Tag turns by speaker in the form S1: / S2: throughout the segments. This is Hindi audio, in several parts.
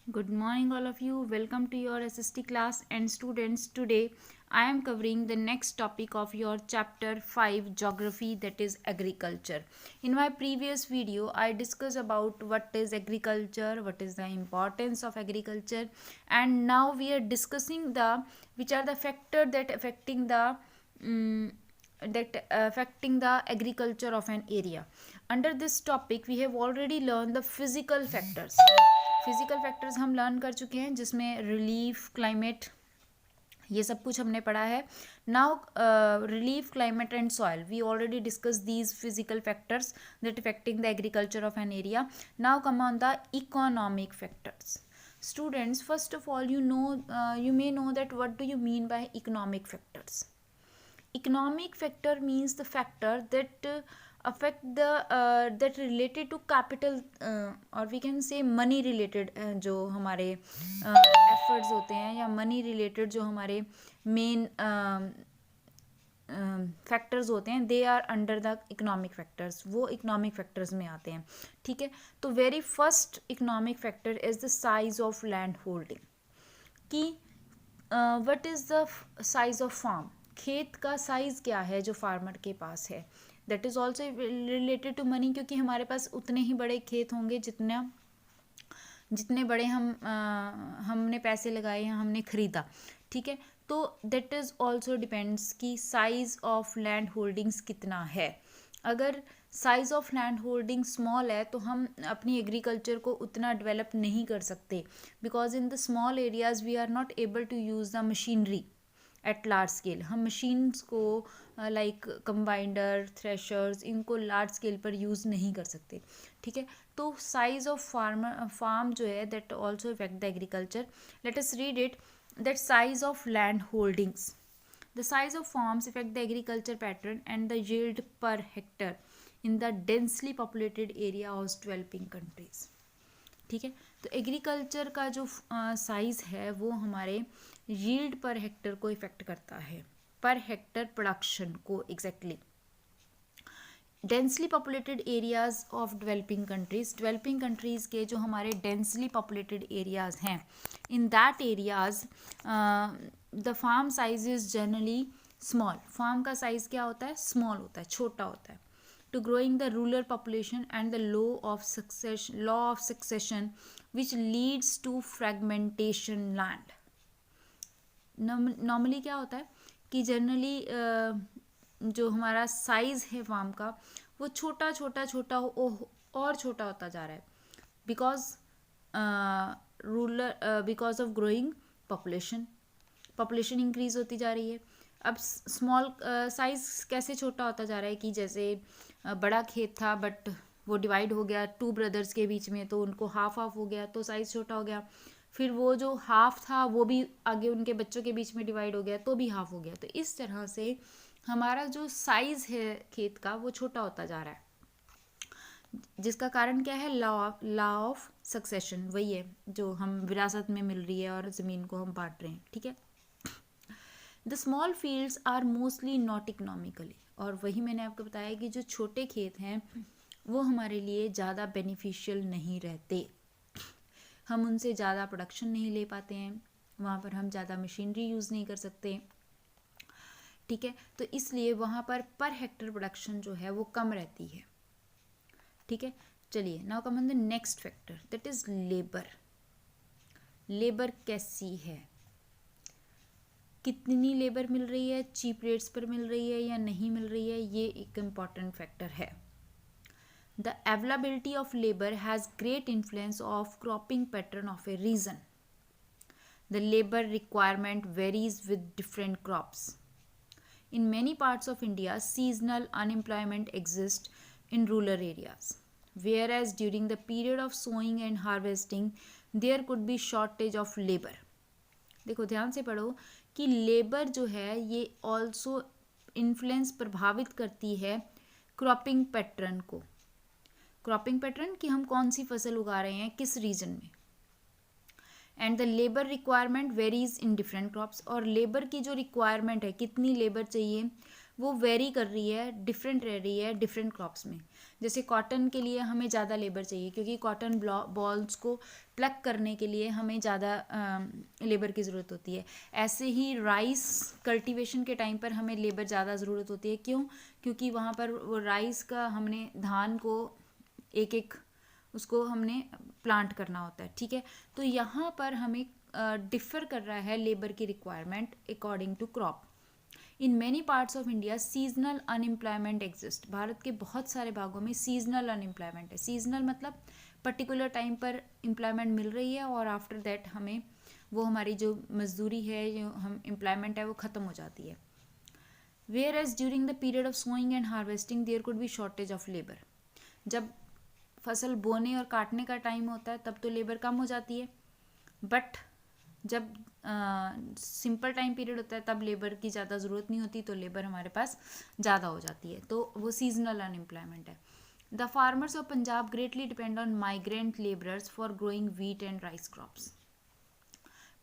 S1: Good morning, all of you. Welcome to your SST class. And students, today I am covering the next topic of your chapter 5 geography, that is agriculture. In my previous video, I discussed about what is agriculture, what is the importance of agriculture, and now we are discussing the which are the factor that um, affecting the agriculture of an area. Under this topic, we have already learned the physical factors. Physical factors हम लर्न कर चुके हैं, जिसमें रिलीफ, क्लाइमेट, ये सब कुछ हमने पढ़ा है. Now relief, climate and soil, we already discuss these physical factors that affecting the agriculture of an area. Now come on the economic factors. Students, first of all, you may know that what do you mean by economic factors. Economic factor means the factor that affect the that related to capital, or we can say money related, जो हमारे efforts होते हैं, या money related जो हमारे main फैक्टर्स होते हैं, they are under the economic factors. वो इकोनॉमिक फैक्टर्स में आते हैं. ठीक है, तो very first economic factor is the size of land holding. कि what is the size of farm, खेत का साइज क्या है जो फार्मर के पास है. That is also related to money, क्योंकि हमारे पास उतने ही बड़े खेत होंगे जितने बड़े हमने पैसे लगाए हैं, हमने खरीदा. ठीक है, तो दैट इज़ ऑल्सो डिपेंड्स कि साइज ऑफ लैंड होल्डिंग्स कितना है. अगर size of land holding small है तो हम अपनी एग्रीकल्चर को उतना डेवलप नहीं कर सकते, because in the small areas we are not able to use the machinery at large scale. हम मशीन्स को लाइक कंबाइंडर, थ्रेशर्स, इनको लार्ज स्केल पर यूज़ नहीं कर सकते. ठीक है, तो साइज ऑफ फार्म जो है that also effect the agriculture. Let us read it. That size of land holdings. The size of farms affect the agriculture pattern and the yield per hectare in the densely populated area of developing countries. ठीक है, तो एग्रीकल्चर का जो साइज़ है वो हमारे यील्ड पर हेक्टर को इफेक्ट करता है, पर हेक्टर प्रोडक्शन को. Exactly densely populated areas of developing countries के जो हमारे डेंसली पॉपुलेटेड एरियाज़ हैं, in that areas the farm size is generally small. Farm का साइज़ क्या होता है? स्मॉल होता है, छोटा होता है. To growing the rural population and the law of succession which leads to fragmentation land. Normally क्या होता है कि जनरली जो हमारा साइज़ है फार्म का वो छोटा और छोटा होता जा रहा है, because of growing population increase होती जा रही है. अब स्मॉल साइज़ कैसे छोटा होता जा रहा है कि जैसे बड़ा खेत था बट वो डिवाइड हो गया 2 ब्रदर्स के बीच में, तो उनको हाफ हो गया, तो साइज़ छोटा हो गया. फिर वो जो हाफ था वो भी आगे उनके बच्चों के बीच में डिवाइड हो गया, तो भी हाफ हो गया. तो इस तरह से हमारा जो साइज़ है खेत का वो छोटा होता जा रहा है, जिसका कारण क्या है? Law of succession. वही है जो हम विरासत में मिल रही है और ज़मीन को हम बांट रहे हैं. ठीक है, the small fields are mostly not economically. और वही मैंने आपको बताया कि जो छोटे खेत हैं वो हमारे लिए ज़्यादा बेनिफिशियल नहीं रहते. हम उनसे ज़्यादा प्रोडक्शन नहीं ले पाते हैं, वहाँ पर हम ज़्यादा मशीनरी यूज़ नहीं कर सकते. ठीक है, तो इसलिए वहाँ पर हेक्टर प्रोडक्शन जो है वो कम रहती है. ठीक है, चलिए now come on the next factor, that is labour. Labour कैसी है, कितनी लेबर मिल रही है, चीप रेट्स पर मिल रही है या नहीं मिल रही है, ये एक इम्पॉर्टेंट फैक्टर है. The availability of labour has great influence of cropping pattern of a region. The labour requirement varies with different crops. In many parts of India, seasonal unemployment exists in rural areas, whereas during the period of sowing and harvesting, there could be shortage of labor. देखो ध्यान से पढ़ो कि लेबर जो है ये ऑल्सो इन्फ्लुएंस प्रभावित करती है क्रॉपिंग पैटर्न को. क्रॉपिंग पैटर्न कि हम कौन सी फसल उगा रहे हैं किस रीजन में. And the labour requirement varies in different crops. और लेबर की जो रिक्वायरमेंट है, कितनी लेबर चाहिए, वो वेरी कर रही है, डिफरेंट रह रही है डिफरेंट क्रॉप्स में। जैसे कॉटन के लिए हमें ज़्यादा लेबर चाहिए क्योंकि कॉटन बॉल्स को प्लग करने के लिए हमें ज़्यादा लेबर की ज़रूरत होती है। ऐसे ही राइस कल्टीवेशन के टाइम पर हमें लेबर ज़्यादा ज़रूरत होती है। क्यों? क्योंकि वहाँ पर वो राइस का हमने धान को एक एक उसको हमने प्लांट करना होता है, ठीक है। तो यहाँ पर हमें डिफ़र कर रहा है लेबर की requirement according to crop. In many parts of India seasonal unemployment exist. भारत के बहुत सारे भागों में सीजनल अनएम्प्लॉयमेंट है। सीजनल मतलब पर्टिकुलर टाइम पर एम्प्लॉयमेंट मिल रही है और आफ्टर दैट हमें वो हमारी जो मजदूरी है, जो हम एम्प्लॉयमेंट है, वो ख़त्म हो जाती है। Whereas during the period of sowing and harvesting there could be shortage of labour. जब फसल बोने और काटने का टाइम होता है तब तो लेबर कम हो जाती है, बट जब सिंपल टाइम पीरियड होता है तब लेबर की ज़्यादा ज़रूरत नहीं होती, तो लेबर हमारे पास ज़्यादा हो जाती है। तो वो सीजनल अनएम्प्लॉयमेंट है। The farmers of Punjab greatly depend on migrant labourers for growing wheat and rice crops.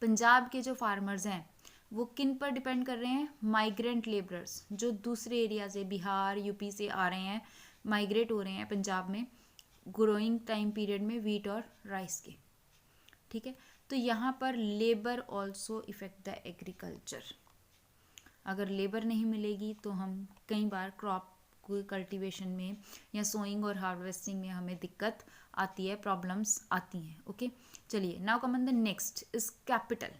S1: Punjab के जो फार्मर्स हैं वो किन पर डिपेंड कर रहे हैं? माइग्रेंट लेबरर्स, जो दूसरे एरिया से, बिहार, यूपी से आ रहे हैं, माइग्रेट हो रहे हैं पंजाब में ग्रोइंग टाइम पीरियड में वीट और राइस के, ठीक है। तो यहाँ पर labour also effect the agriculture. अगर लेबर नहीं मिलेगी तो हम कई बार क्रॉप को कल्टीवेशन में या सोइंग और हार्वेस्टिंग में हमें दिक्कत आती है, प्रॉब्लम्स आती हैं। ओके, चलिए now come on the next is capital.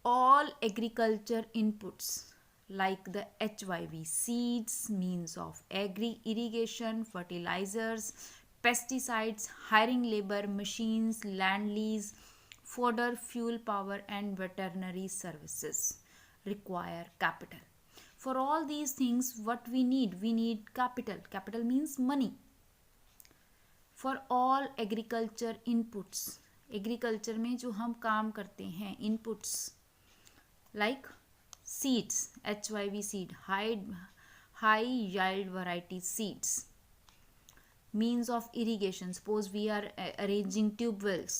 S1: All agriculture inputs like the HYV seeds, means of agri irrigation, fertilizers, pesticides, hiring labor, machines, land lease, fodder, fuel, power and veterinary services require capital. For all these things what we need capital. Capital means money. For all agriculture inputs, agriculture में जो हम काम करते हैं inputs like seeds, HYV seed, high yield variety seeds, means of irrigation, suppose we are arranging tube wells,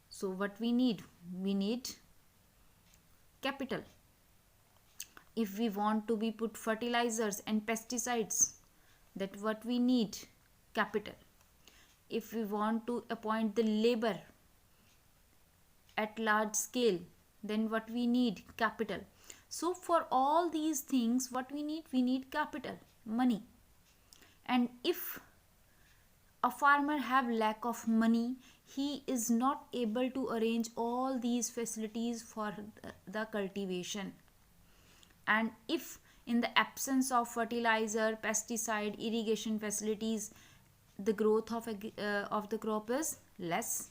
S1: so what we need capital. If we want to be put fertilizers and pesticides, that what we need capital. If we want to appoint the labor at large scale, then what we need capital. So for all these things what we need capital, money. And if a farmer have lack of money, he is not able to arrange all these facilities for the cultivation. And if in the absence of fertilizer, pesticide, irrigation facilities, the growth of the crop is less.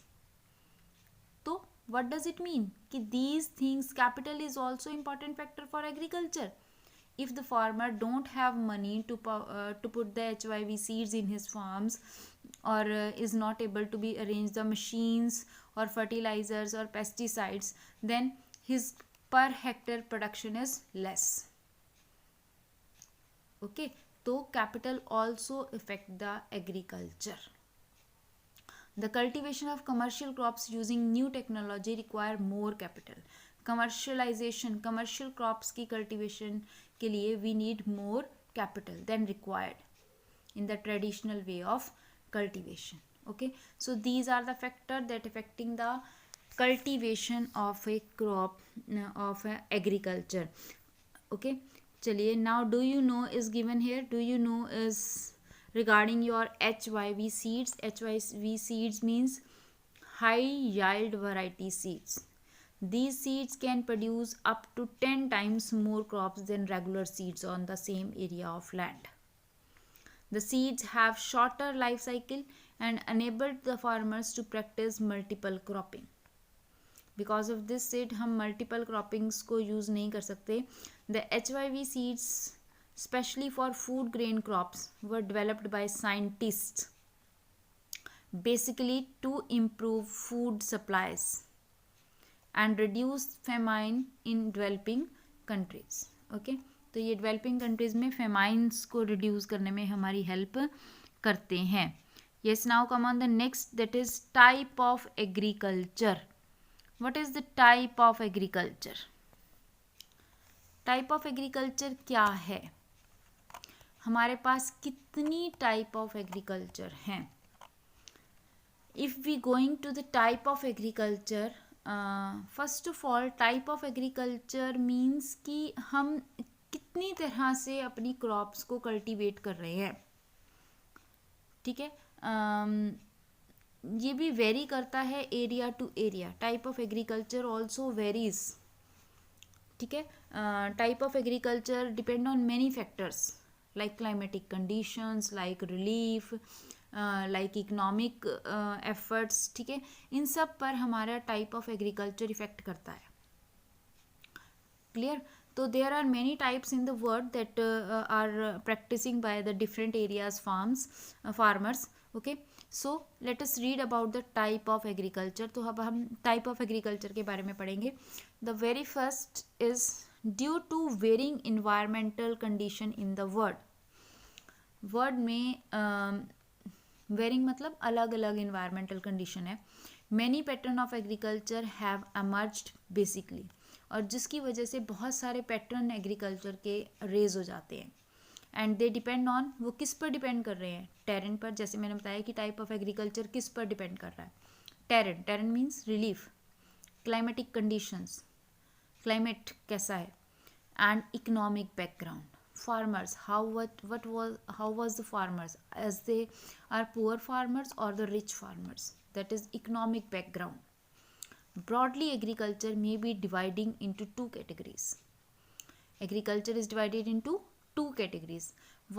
S1: So what does it mean? Ki these things, capital is also important factor for agriculture. If the farmer don't have money to put the HYV seeds in his farms, or is not able to be arrange the machines or fertilizers or pesticides, then his per hectare production is less. Okay, so capital also affect the agriculture. The cultivation of commercial crops using new technology require more capital. Commercialization, commercial crops की cultivation के लिए we need more capital than required in the traditional way of cultivation. Okay, so these are the factors that affecting the cultivation of a crop of agriculture. Okay, चलिए, now do you know is given here, do you know is regarding your HYV seeds. HYV seeds means high yield variety seeds. These seeds can produce up to 10 times more crops than regular seeds on the same area of land. The seeds have shorter life cycle and enabled the farmers to practice multiple cropping. Because of this seed हम multiple croppings को use नहीं कर सकते. The HYV seeds, especially for food grain crops, were developed by scientists basically to improve food supplies and reduce famine in developing countries. Okay, तो ये developing countries में famines को reduce करने में हमारी help करते हैं. Yes, now come on the next, that is type of agriculture. What is the type of agriculture? Type of agriculture क्या है, हमारे पास कितनी टाइप ऑफ एग्रीकल्चर हैं. If we going to the type of agriculture, first of all type of agriculture means कि हम कितनी तरह से अपनी क्रॉप्स को कल्टीवेट कर रहे हैं. ठीक है, ये भी वेरी करता है area to area. Type of agriculture also varies. ठीक है, type of agriculture depend on many factors like climatic conditions, like relief, like economic efforts. ठीक है, इन सब पर हमारा टाइप ऑफ एग्रीकल्चर इफेक्ट करता है. Clear. So there are many types in the world that are practicing by the different areas farmers. Okay, so let us read about the type of agriculture. तो अब हम type of agriculture के बारे में पढ़ेंगे. The very first is due to varying environmental condition in the world. Word में वेरिंग मतलब अलग अलग इन्वायरमेंटल कंडीशन है. Many pattern of agriculture have emerged basically, और जिसकी वजह से बहुत सारे पैटर्न एग्रीकल्चर के रेज हो जाते हैं. एंड दे डिपेंड ऑन, वो किस पर डिपेंड कर रहे हैं, टेरेन पर. जैसे मैंने बताया कि टाइप ऑफ एग्रीकल्चर किस पर डिपेंड कर रहा है, terrain. Terrain means relief, climatic conditions, climate कैसा है, and economic background. Farmers, how was the farmers, as they are poor farmers or the rich farmers, that is economic background. Broadly, agriculture may be dividing into two categories. Agriculture is divided into two categories.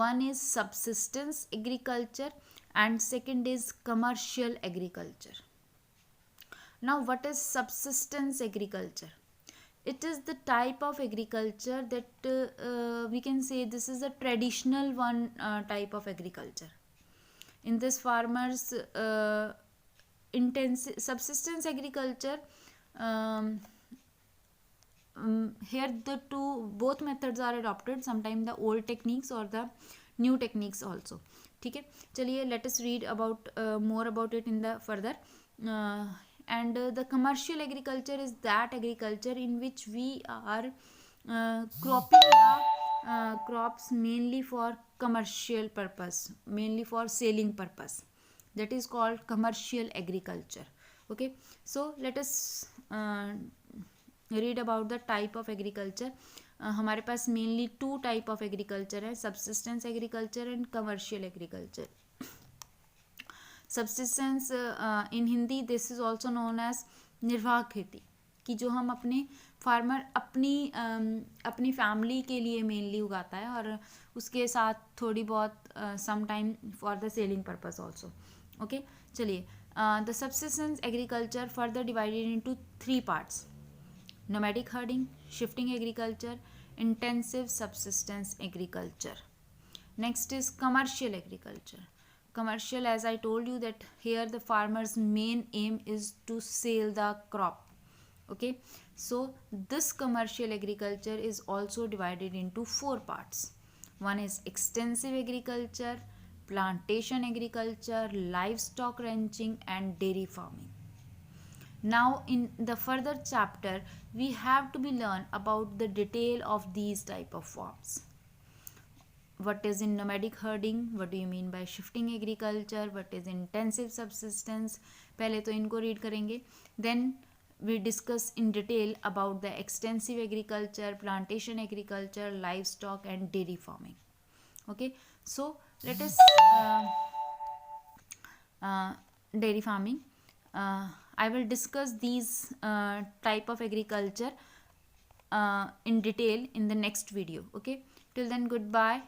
S1: One is subsistence agriculture and second is commercial agriculture. Now what is subsistence agriculture? It is the type of agriculture that we can say this is a traditional one type of agriculture. In this farmers intensive subsistence agriculture, here the both methods are adopted, sometimes the old techniques or the new techniques also. ठीक है, चलिए let us read about more about it in the further. And the commercial agriculture is that agriculture in which we are cropping the crops mainly for commercial purpose, mainly for selling purpose. That is called commercial agriculture. Okay, so let us read about the type of agriculture. हमारे पास mainly two type of agriculture है, subsistence agriculture and commercial agriculture. Subsistence in Hindi this is also known as निर्वाह खेती, कि जो हम अपने फार्मर अपनी फैमिली के लिए मेनली उगाता है और उसके साथ थोड़ी बहुत some time for the selling purpose also. Okay, चलिए the subsistence agriculture further divided into three parts: nomadic herding, shifting agriculture, intensive subsistence agriculture. Next is commercial agriculture. Commercial, as I told you that here the farmer's main aim is to sell the crop. Okay, so this commercial agriculture is also divided into four parts. One is extensive agriculture, plantation agriculture, livestock ranching and dairy farming. Now in the further chapter we have to be learn about the detail of these type of forms. What is in nomadic herding, what do you mean by shifting agriculture, what is intensive subsistence, पहले तो इनको रीड करेंगे. Then we discuss in detail about the extensive agriculture, plantation agriculture, livestock and dairy farming. Okay, so let us dairy farming. I will discuss these type of agriculture in detail in the next video. Okay, till then, goodbye.